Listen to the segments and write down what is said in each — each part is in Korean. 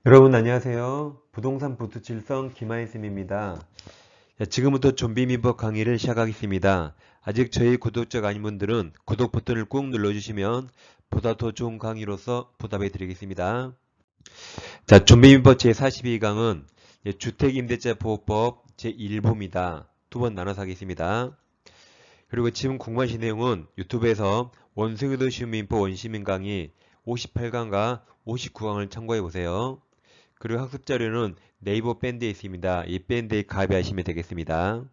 여러분 안녕하세요. 부동산 부투칠성 김하인쌤입니다. 자, 지금부터 좀비 민법 강의를 시작하겠습니다. 아직 저희 구독자가 아닌 분들은 구독 버튼을 꾹 눌러주시면 보다 더 좋은 강의로서 보답해 드리겠습니다. 자, 좀비 민법 제42강은 주택임대차 보호법 제1부입니다. 두 번 나눠서 하겠습니다. 그리고 지금 궁금하신 내용은 유튜브에서 원숭이도 쉬운 민법 원시민 강의 58강과 59강을 참고해 보세요. 그리고 학습 자료는 네이버 밴드에 있습니다. 이 밴드에 가입하시면 되겠습니다.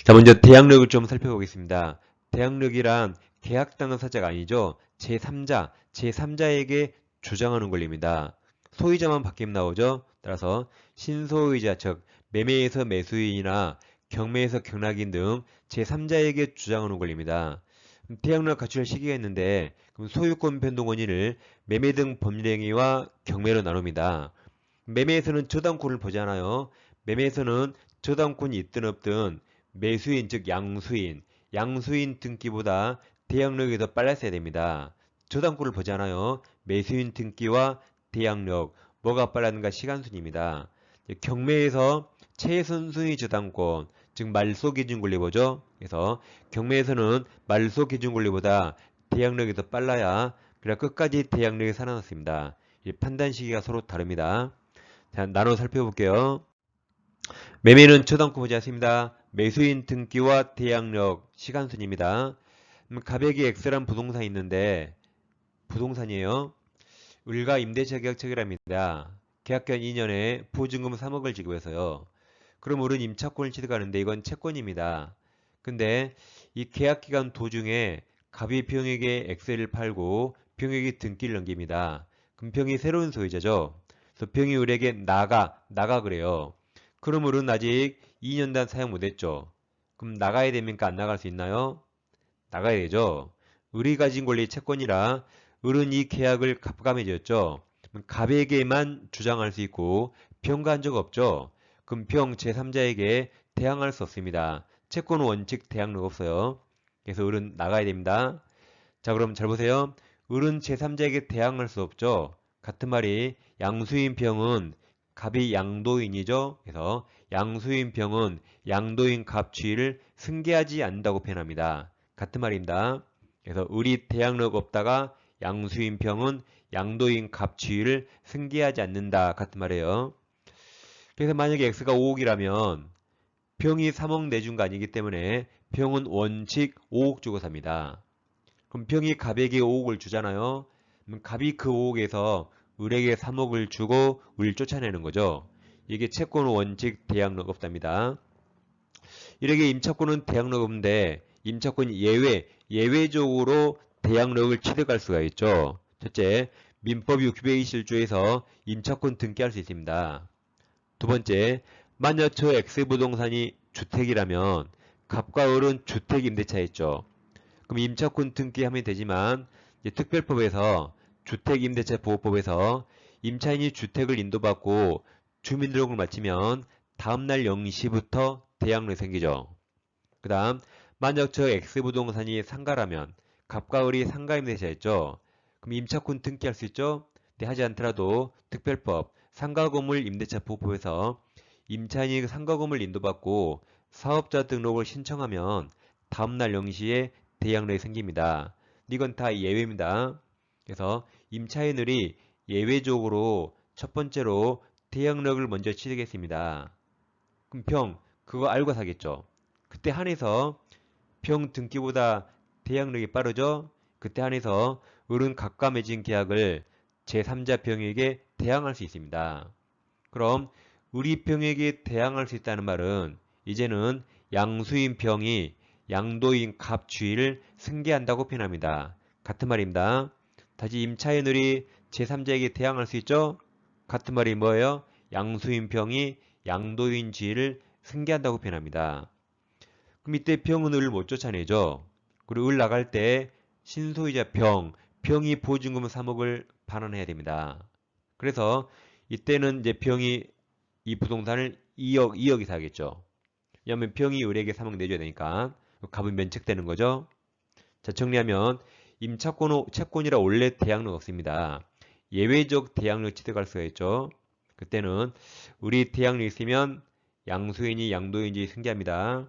자, 먼저 대항력을 좀 살펴보겠습니다. 대항력이란 계약당한 사자가 아니죠. 제3자에게 주장하는 권리입니다. 소유자만 바뀌면 나오죠. 따라서 신소유자, 즉 매매에서 매수인이나 경매에서 경락인 등 제3자에게 주장하는 권리입니다. 대항력 갖출 시기가 있는데 그럼 소유권 변동 원인을 매매 등 법률행위와 경매로 나눕니다. 매매에서는 저당권을 보잖아요. 매매에서는 저당권이 있든 없든 매수인 즉 양수인 등기보다 대항력이 더 빨랐어야 됩니다. 저당권을 보잖아요. 매수인 등기와 대항력 뭐가 빨랐는가 시간순입니다. 경매에서 최선순위 저당권 즉 말소 기준 권리 보죠. 그래서 경매에서는 말소 기준 권리보다 대항력이 더 빨라야 그래 끝까지 대항력이 살아났습니다. 이 판단 시기가 서로 다릅니다. 자, 나눠 살펴볼게요. 매매는 저당권 보지 않습니다. 매수인 등기와 대항력 시간순입니다. 가백이 X란 부동산이 있는데 부동산이에요. 을과 임대차 계약 체결합니다. 계약기간 2년에 보증금 3억을 지급해서요. 그럼 을은 임차권을 취득하는데 이건 채권입니다. 근데 이 계약기간 도중에 갑이 병에게 X를 팔고 병에게 등기를 넘깁니다. 그럼 병이 새로운 소유자죠. 그래서 병이 을에게 나가 그래요. 그럼 을은 아직 2년단 사용 못했죠. 그럼 나가야 됩니까? 안 나갈 수 있나요? 나가야 되죠. 을이 가진 권리 채권이라 을은 이 계약을 갑감해졌죠. 갑에게만 주장할 수 있고 병과 한 적 없죠. 그럼 병 제3자에게 대항할 수 없습니다. 채권 원칙 대항력 없어요. 그래서 을은 나가야 됩니다. 자, 그럼 잘 보세요. 을은 제3자에게 대항할 수 없죠. 같은 말이 양수인 병은 갑이 양도인이죠. 그래서 양수인 병은 양도인 갑취를 승계하지 않는다고 표현합니다. 같은 말입니다. 그래서 을이 대항력 없다가 양수인 병은 양도인 갑취를 승계하지 않는다. 같은 말이에요. 그래서 만약에 x가 5억이라면 병이 3억 내준 거 아니기 때문에 병은 원칙 5억 주고 삽니다. 그럼 병이 갑에게 5억을 주잖아요. 그럼 갑이 그 5억에서 을에게 3억을 주고 을 쫓아내는 거죠. 이게 채권 원칙 대항력 없답니다. 이렇게 임차권은 대항력 없는데 임차권 예외적으로 대항력을 취득할 수가 있죠. 첫째, 민법 621조에서 임차권 등기할 수 있습니다. 두 번째, 만약 저 X부동산이 주택이라면 갑과 을은 주택임대차였죠. 그럼 임차권 등기하면 되지만 특별법에서 주택임대차보호법에서 임차인이 주택을 인도받고 주민등록을 마치면 다음날 0시부터 대항력이 생기죠. 그 다음 만약 저 X부동산이 상가라면 갑과 을이 상가임대차였죠. 그럼 임차권 등기할 수 있죠? 네, 하지 않더라도 특별법 상가건물 임대차 보호법에서 임차인이 상가건물 인도받고 사업자 등록을 신청하면 다음날 0시에 대항력이 생깁니다. 이건 다 예외입니다. 그래서 임차인들이 예외적으로 첫 번째로 대항력을 먼저 취득했습니다. 그럼 병 그거 알고 사겠죠. 그때 한해서 병 등기보다 대항력이 빠르죠. 그때 한해서 을은 갑과 맺은 계약을 제3자 병에게 대항할 수 있습니다. 그럼 을이 병에게 대항할 수 있다는 말은 이제는 양수인 병이 양도인 갑 주의를 승계한다고 표현합니다. 같은 말입니다. 다시 임차인 을이 제3자에게 대항할 수 있죠? 같은 말이 뭐예요? 양수인 병이 양도인 지위를 승계한다고 표현합니다. 그럼 이때 병은 을을 못 쫓아내죠. 그리고 을 나갈 때 신소유자 병이 보증금 3억을 반환해야 됩니다. 그래서 이때는 이제 병이 이 부동산을 2억 이사하겠죠. 왜냐하면 병이 을에게 3억 내줘야 되니까 값은 면책되는 거죠. 자, 정리하면 채권이라 원래 대항력 없습니다. 예외적 대항력 취득할 수가 있죠. 그때는 우리 대항력 있으면 양수인이 양도인지 승계합니다.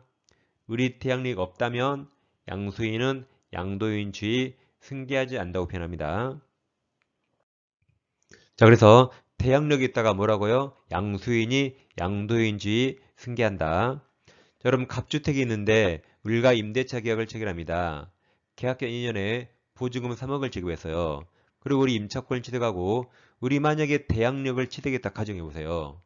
우리 대항력 없다면 양수인은 양도인주의 승계하지 않는다고 표현합니다. 자, 그래서 대항력이 있다가 뭐라고요? 양수인이 양도인주의 승계한다. 자, 여러분 갑주택이 있는데 우리가 임대차 계약을 체결합니다. 계약전 2년에 보증금 3억을 지급했어요. 그리고 우리 임차권을 취득하고 우리 만약에 대항력을 취득했다 가정해 보세요.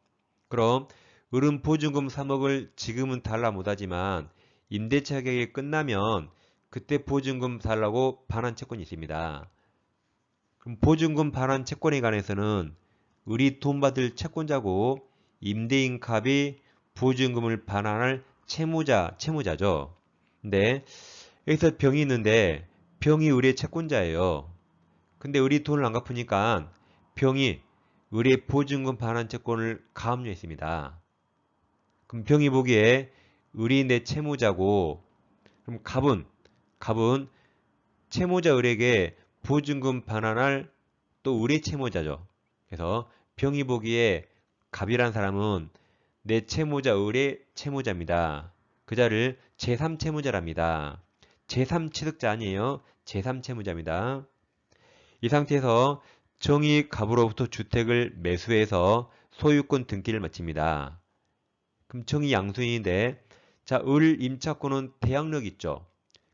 그럼 을은 보증금 3억을 지금은 달라 못하지만 임대차 계약이 끝나면 그때 보증금 달라고 반환 채권이 있습니다. 그럼 보증금 반환 채권에 관해서는 을이 돈 받을 채권자고 임대인 갑이 보증금을 반환할 채무자죠. 근데 여기서 병이 있는데 병이 을의 채권자예요. 근데 을이 돈을 안 갚으니까 병이 을의 보증금 반환 채권을 가압류했습니다. 그럼 병이 보기에 을이 내 채무자고 그럼 갑은 채무자 을에게 보증금 반환할 또 을의 채무자죠. 그래서 병이 보기에 갑이란 사람은 내 채무자 을의 채무자입니다. 그 자를 제3채무자랍니다. 제3취득자 아니에요. 제3채무자입니다. 이 상태에서 정이 갑으로부터 주택을 매수해서 소유권 등기를 마칩니다. 그럼 정이 양수인인데 자, 을 임차권은 대항력 있죠.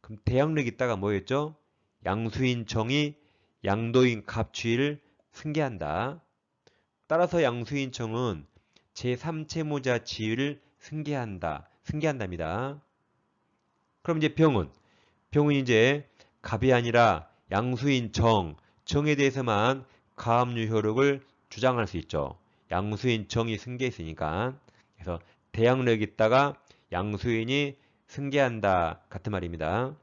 그럼 대항력 있다가 뭐였죠? 양수인 정이 양도인 갑주의를 승계한다. 따라서 양수인 정은 제3채무자 지위를 승계한답니다. 그럼 이제 병은 이제 갑이 아니라 양수인 정에 대해서만 가압류 효력을 주장할 수 있죠. 양수인 정이 승계했으니까. 그래서 대항력이 있다가 양수인이 승계한다 같은 말입니다.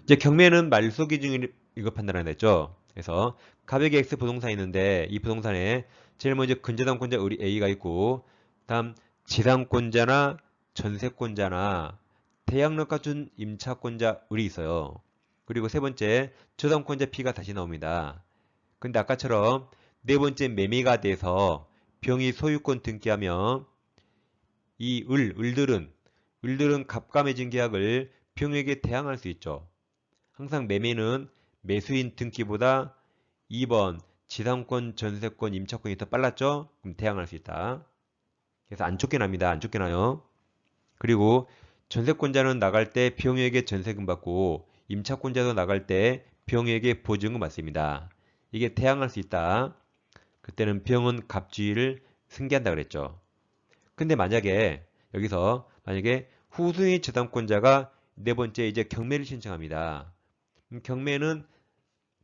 이제 경매는 말소 기준을 이거 판단하는 했죠. 그래서 갑에게 X 부동산이 있는데 이 부동산에 제일 먼저 근저당권자 을이 A가 있고 다음 지상권자나 전세권자나 대항력 갖춘 임차권자 을이 있어요. 그리고 세 번째 저당권자 B가 다시 나옵니다. 근데 아까처럼 네 번째 매매가 돼서 병이 소유권 등기하면 이 을들은 갑과 맺은 계약을 병에게 대항할 수 있죠. 항상 매매는 매수인 등기보다 2번 지상권, 전세권, 임차권이 더 빨랐죠? 그럼 대항할 수 있다. 그래서 안 쫓겨납니다. 안 쫓겨나요. 그리고 전세권자는 나갈 때 병에게 전세금 받고 임차권자도 나갈 때 병에게 보증금 받습니다. 이게 대항할 수 있다. 그때는 병은 갑주의를 승계한다 그랬죠. 근데 여기서 만약에 후순위 저당권자가 네 번째 이제 경매를 신청합니다. 경매는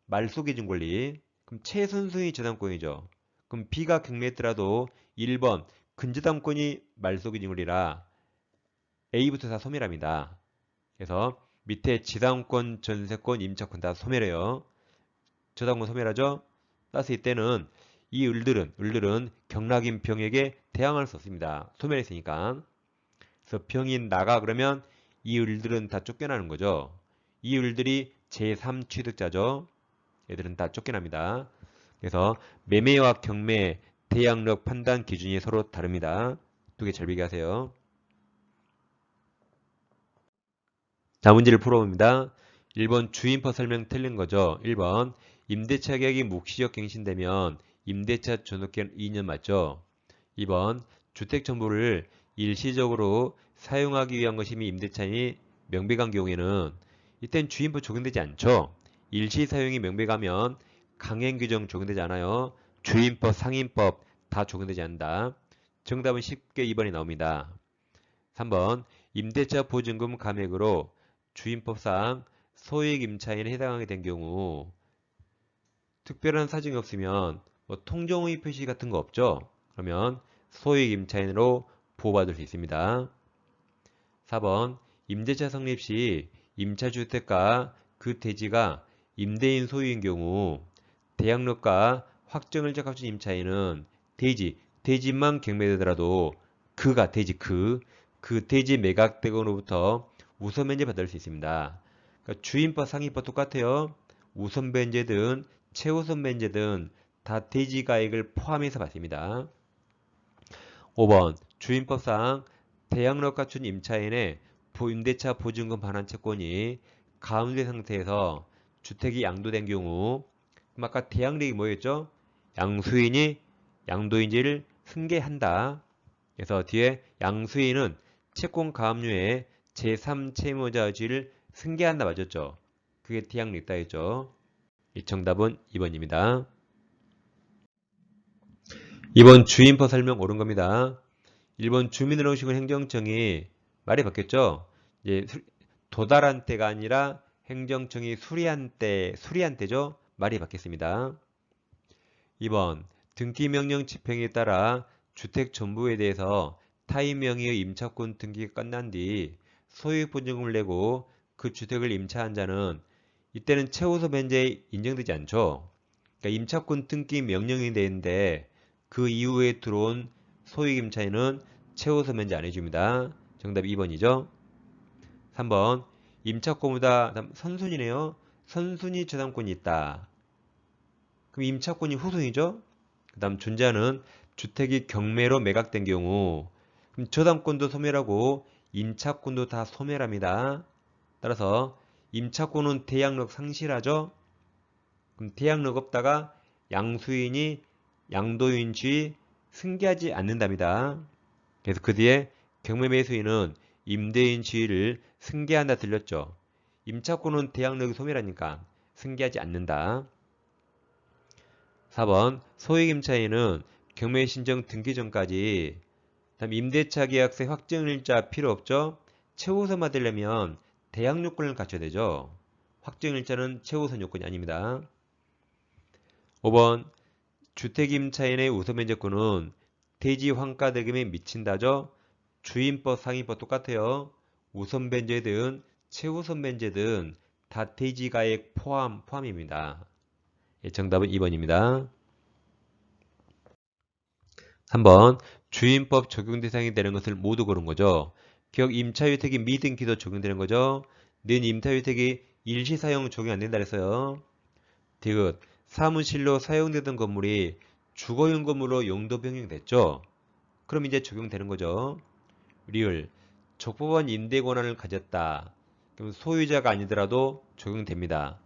말소 기준 권리. 그럼 최선순위 저당권이죠. 그럼 B가 경매했더라도 1번 근저당권이 말소 기준 권리라 A부터 다 소멸합니다. 그래서 밑에 지상권, 전세권, 임차권 다 소멸해요. 저당권 소멸하죠. 따라서 이때는 이 을들은 경락인 병에게 대항할 수 없습니다. 소멸했으니까. 그래서 병이 나가 그러면 이 을들은 다 쫓겨나는 거죠. 이 을들이 제3취득자죠. 얘들은 다 쫓겨납니다. 그래서 매매와 경매, 대항력 판단 기준이 서로 다릅니다. 두 개 잘 비교하세요. 자, 문제를 풀어봅니다. 1번 주임법 설명 틀린 거죠. 1번 임대차 계약이 묵시적 갱신되면 임대차 존속기간 2년 맞죠? 2번 주택 정보를 일시적으로 사용하기 위한 것이면 임대차인이 명백한 경우에는 이땐 주임법 적용되지 않죠. 일시 사용이 명백하면 강행 규정 적용되지 않아요. 주임법, 상임법 다 적용되지 않는다. 정답은 쉽게 2번이 나옵니다. 3번 임대차 보증금 감액으로 주임법상 소액 임차인에 해당하게 된 경우 특별한 사정이 없으면 뭐 통정의 표시 같은 거 없죠? 그러면 소액 임차인으로 보호받을 수 있습니다. 4번 임대차 성립 시 임차주택과 그 대지가 임대인 소유인 경우 대항력과 확정을 적합한 임차인은 대지만 경매되더라도 그 대지 매각대금으로부터 우선 변제 받을 수 있습니다. 그러니까 주임법, 상임법 똑같아요. 우선 변제든 최우선 변제 등 다대지가액을 포함해서 받습니다. 5번 주임법상 대항력 갖춘 임차인의 임대차 보증금 반환 채권이 가압류된 상태에서 주택이 양도된 경우 그럼 아까 대항력이 뭐였죠? 양수인이 양도인지를 승계한다. 그래서 뒤에 양수인은 채권 가압류의 제3채무자의지를 승계한다 맞았죠? 그게 대항력이다 했죠? 이 정답은 2번입니다. 2번 주임법 설명 옳은 겁니다. 1번 주민등록증은 행정청이 말이 바뀌었죠? 이제 도달한 때가 아니라 행정청이 수리한 때죠? 말이 바뀌었습니다. 2번 등기명령 집행에 따라 주택 전부에 대해서 타인 명의의 임차권 등기가 끝난 뒤 소유보증금을 내고 그 주택을 임차한 자는 이때는 최우선 변제에 인정되지 않죠. 그러니까 임차권 등기 명령이 되는데 그 이후에 들어온 소유임차인은 최우선 변제 안 해줍니다. 정답 2번이죠. 3번 임차권보다 선순위네요. 선순위 저당권이 있다. 그럼 임차권이 후순위죠. 그 다음 존재하는 주택이 경매로 매각된 경우 그럼 저당권도 소멸하고 임차권도 다 소멸합니다. 따라서 임차권은 대항력 상실하죠. 그럼 대항력 없다가 양수인이 양도인 지위 승계하지 않는답니다. 그래서 그 뒤에 경매 매수인은 임대인 지위를 승계한다 들렸죠. 임차권은 대항력이 소멸하니까 승계하지 않는다. 4번 소액임차인은 경매 신청 등기 전까지 다음 임대차 계약서 확정일자 필요 없죠. 최우선 받으려면 대항 요건을 갖춰야 되죠. 확정일자는 최우선 요건이 아닙니다. 5번 주택임차인의 우선변제권은 대지 환가대금에 미친다죠. 주임법 상임법 똑같아요. 우선변제든 최우선변제든 다 대지가액 포함입니다. 정답은 2번입니다. 3번 주임법 적용 대상이 되는 것을 모두 고른 거죠. 기억 임차주택이 미등기도 적용되는 거죠. 는 임차주택이 일시사용 적용 안 된다 그랬어요. 디귿 사무실로 사용되던 건물이 주거용 건물로 용도 변경됐죠. 그럼 이제 적용되는 거죠. 리을 적법한 임대 권한을 가졌다. 그럼 소유자가 아니더라도 적용됩니다.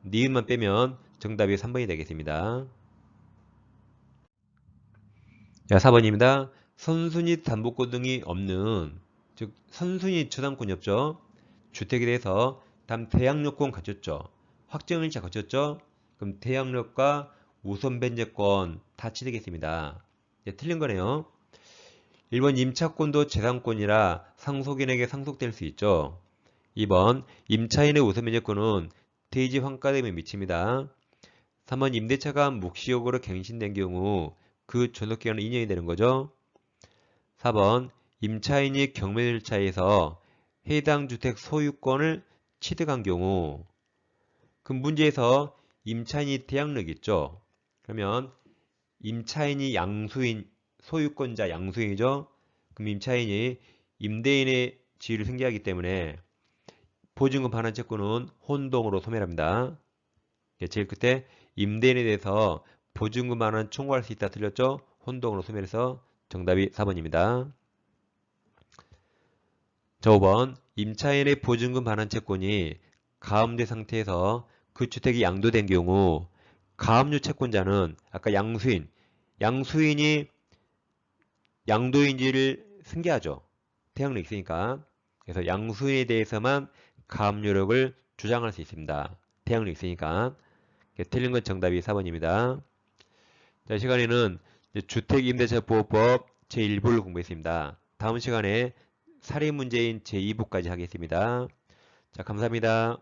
니은만 빼면 정답이 3번이 되겠습니다. 자, 4번입니다. 선순위 담보권 등이 없는 즉 선순위 저당권이 없죠. 주택에 대해서 다음 대항력권 갖췄죠. 확정일자 갖췄죠. 그럼 대항력과 우선변제권 다 취득했습니다. 네, 틀린 거네요. 1번 임차권도 재산권이라 상속인에게 상속될 수 있죠. 2번 임차인의 우선변제권은 대지 환가됨에 미칩니다. 3번 임대차가 묵시효고로 갱신된 경우 그 존속기간은 2년이 되는 거죠. 4번 임차인이 경매 절차에서 해당 주택 소유권을 취득한 경우 그 문제에서 임차인이 대항력이 있죠. 그러면 임차인이 양수인 소유권자 양수인이죠. 그럼 임차인이 임대인의 지위를 승계하기 때문에 보증금 반환 채권은 혼동으로 소멸합니다. 제일 끝에 임대인에 대해서 보증금 반환 청구할 수 있다 틀렸죠? 혼동으로 소멸해서 정답이 4번입니다. 자, 5번 임차인의 보증금 반환 채권이 가압류 상태에서 그 주택이 양도된 경우 가압류 채권자는 아까 양수인이 양도인지를 승계하죠. 대항력이 있으니까. 그래서 양수인에 대해서만 가압류력을 주장할 수 있습니다. 대항력이 있으니까. 틀린 건 정답이 4번입니다. 자, 이 시간에는 주택임대차보호법 제1부를 공부했습니다. 다음 시간에 사례 문제인 제2부까지 하겠습니다. 자, 감사합니다.